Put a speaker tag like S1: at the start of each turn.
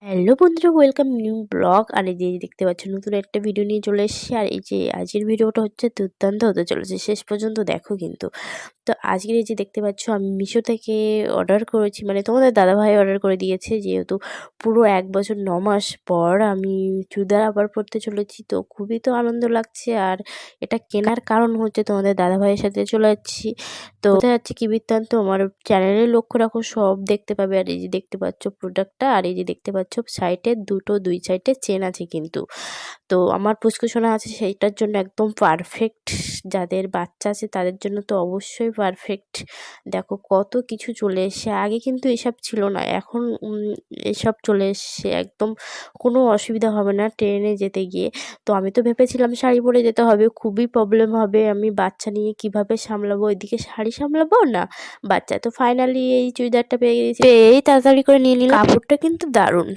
S1: Hello বন্ধুরা, welcome new blog. আর এই যে দেখতে পাচ্ছ নতুন একটা ভিডিও নিয়ে চলে এসেছি। আর এই যে আজকের ভিডিওটা হচ্ছে দুর্দান্ত হতে চলেছে, শেষ পর্যন্ত দেখো কিন্তু। তো আজকের এই যে দেখতে পাচ্ছ আমি মিশো থেকে অর্ডার করেছি, মানে তোমাদের দাদাভাই অর্ডার করে দিয়েছে। যেহেতু পুরো 1 বছর 9 মাস পর আমি চুড়িদার আবার পরতে চলেছি, তো খুবই তো আনন্দ লাগছে। আর এটা কেনার কারণ হচ্ছে তোমাদের দাদাভাইয়ের সাথে চলে যাচ্ছি। তো কোথায় যাচ্ছে কি বৃত্তান্ত আমার চ্যানেলে লক্ষ্য রাখো, সব দেখতে পাবে। আর এই যে দেখতে পাচ্ছ প্রোডাক্টটা, আর এই যে দেখতে পাচ্ছ সাইডে দুই সাইডে চেন আছে কিন্তু। তো আমার পুচকুসোনা আছে, সেইটার জন্য একদম পারফেক্ট। যাদের বাচ্চা আছে তাদের জন্য তো অবশ্যই পারফেক্ট। দেখো কত কিছু চলে এসছে, আগে কিন্তু এসব ছিল না, এখন এসব চলে এসছে। একদম কোনো অসুবিধা হবে না ট্রেনে যেতে গিয়ে। তো আমি তো ভেবেছিলাম শাড়ি পরে যেতে হবে, খুবই প্রবলেম হবে, আমি বাচ্চা নিয়ে কিভাবে সামলাবো, এদিকে শাড়ি সামলাবো না বাচ্চা। তো ফাইনালি এই চুড়িদারটা পেয়ে গেছি, পেয়েই তাড়াতাড়ি করে নিয়ে নিলাম। কাপড়টা কিন্তু দারুণ।